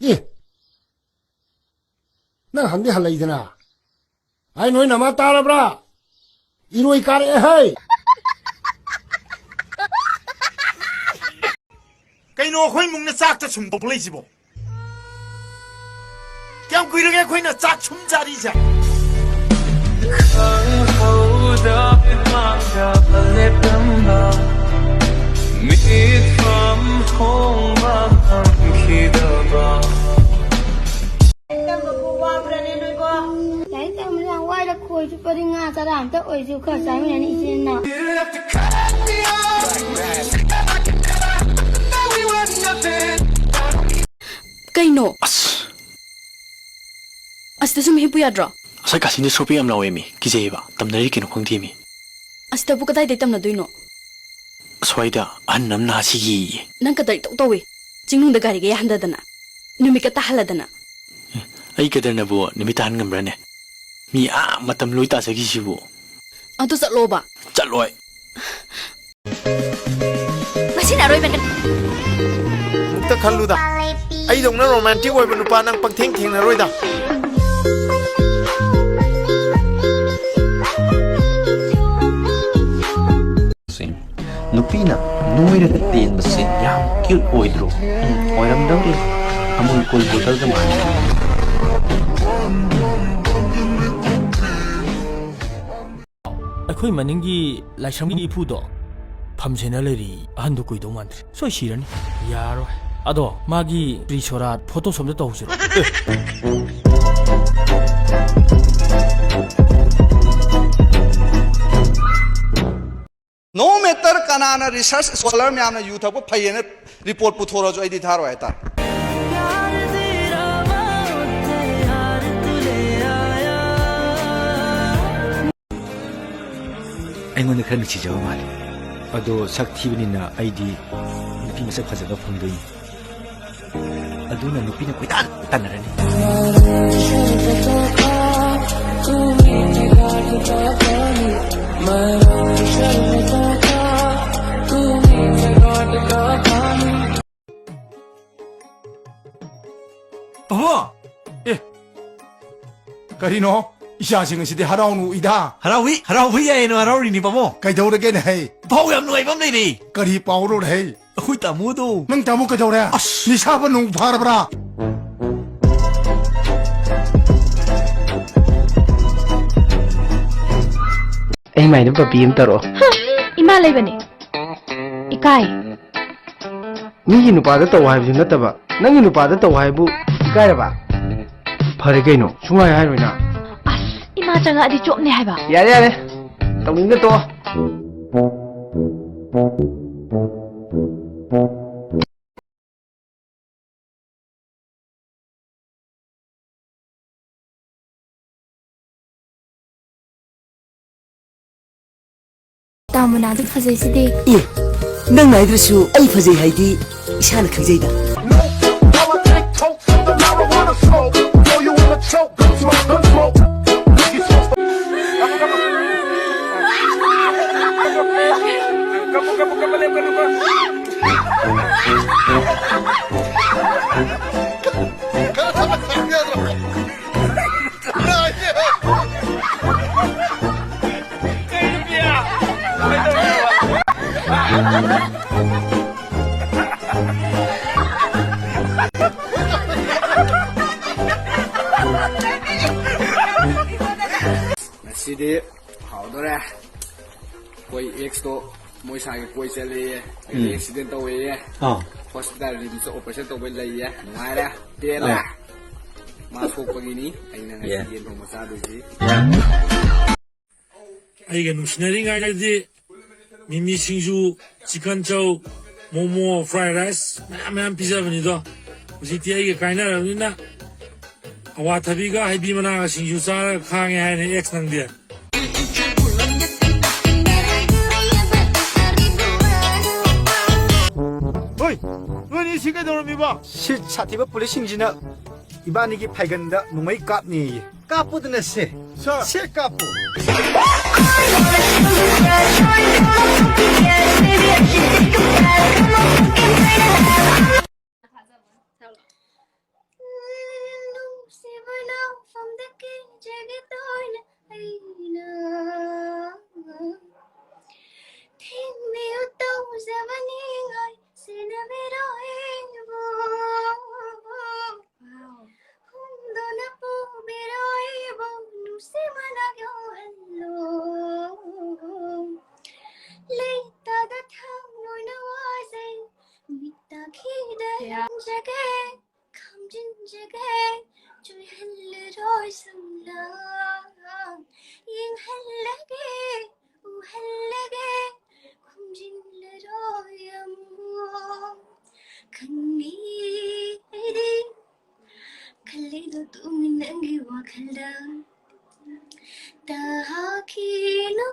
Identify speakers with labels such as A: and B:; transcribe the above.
A: 예. 난 한대 할라이드나. 아이 너희 나마 따라브라. 이로이 까래 헤이.
B: cái nô khơi mùng nó chắc cho chúng bốc lấy gì bộ kéo quy được cái khơi nó chắc chúng ra đi chả
C: Đấy, em làm quay được khối chụp đi Nga ra đảm tới ổi chịu khởi trái mình đi trên nào.
D: Kaino? Asta sum hipu yadra.
E: Asai kasini sopi am lawe mi kijeba tamnari kino khongti mi.
D: Asta bu kadai detam na duino.
E: Swaida annam na sigi.
D: Nang kadai tok towi. Jingnung da gari ge handa dana. Numi ka tahala dana.
E: Ai kadar na bu nimitahan ngamrane. Mi a matam loita sagi sibu.
D: Atu sa loba.
E: Chaloi.
D: Masi na roi bekan.
B: ta khalluda ai dong na romantic oi banu pa nang pangtheng theng na roida
F: Nupina nuira ka ten basin yam cute oidro oiram dawri amul kol bottle ka man
G: ꯑꯩꯈꯣꯏ ꯃꯅꯤꯡꯒꯤ ꯂꯥꯏꯁꯪꯒꯤ ꯏꯄꯨꯗꯣ ꯐꯝꯁꯦꯅ ꯂꯩꯔꯤ ꯑꯍꯟꯗꯣ ꯀꯨꯏꯗꯧ ꯃꯥꯟꯗ꯭ꯔꯦ ꯁꯣꯏ ꯁꯤꯔꯅꯤ ꯌꯥꯔꯣꯏ ꯑꯗꯣ ꯃꯥꯒꯤ ꯔꯤꯁꯣꯔꯥꯠ ꯐꯣꯇꯣ ꯁꯣꯝꯗ ꯇꯧꯁꯤꯔꯣ
H: No matter kanana research scholar myamna youth ko phayena report puthora jo ai di tharo ai ta
F: ꯑꯩꯉꯣꯟꯗ ꯈꯔ ꯅꯨꯡꯁꯤꯖꯕ ꯃꯥꯜꯂꯤ ꯑꯗꯣ ꯁꯛ ꯊꯤꯕꯅꯤꯅ ꯑꯩꯗꯤ ꯅꯨꯄꯤ ꯃꯁꯛ ꯐꯖꯕ ꯐꯪꯗꯣꯏꯅꯤ ꯑꯗꯨꯅ ꯅꯨꯄꯤꯅ ꯀꯣꯏꯇꯥꯟ ꯇꯥꯟꯅꯔꯅꯤ
A: Karino? 이샤싱은 시대 하라우누 이다.
B: harawi ai no harawi ni pamo
A: 가이도르게 해.
B: pau yam noi bam nei ni
A: 까리 빠우로 해.
B: hui ta mu do
A: 능 따무 가져오래. 니 사번 농 파라브라.
F: ꯑꯩ ꯃꯥꯏꯅ ꯄꯄꯤ ꯑꯃ ꯇꯧꯔꯛꯑꯣ
C: 이마 레이버니. 이까이.
F: ꯃꯤꯒꯤ ꯅꯨꯄꯥꯗ ꯇꯧ ꯍꯥꯏꯕꯁꯨ ꯅꯠꯇꯕ ꯅꯪꯒꯤ ꯅꯨꯄꯥꯗ ꯇꯧ ꯍꯥꯏꯕꯨ ꯏꯀꯥꯏꯔꯕ ꯐꯔꯦ ꯀꯩꯅꯣ ꯁꯨꯡꯍꯥꯏ ꯍꯥꯏꯔꯣꯏꯅ
C: 이마 장아 어디 좁네 해봐.
F: ꯌꯥꯔꯦ ꯌꯥꯔꯦ ꯇꯧꯅꯤꯡꯗ ꯇꯣ
C: 다음은 아직 퍼즐시대.
I: 예, 난 나이들수 아이 퍼즐 하이디 이샤나 강제이다.
H: sidi hawdore koi ex to moi sai koi chale accident to we hospital rim so operation to we lai ya ngai ra te la ma so pagini aina ngai yen ho masa du ji
J: ai ga nusinari ga di mimi singju chicken chow momo fried rice man pizza bani do usi ti ai ga kaina ra ni na awa thabi ga hai bi mana ga singju sa khange hai ne ex nang dia
B: oi noni siga dor mi ba
H: 시 차티바 폴리싱지나 이바니기 발견다 농의 깝니 까뿌드네 세 까뿌
C: जगे 감진 जगेជួយហិលរយសំឡងយើងហិលលគេអូហិលលគេ Kallido tuminangi wa kala Tahaki no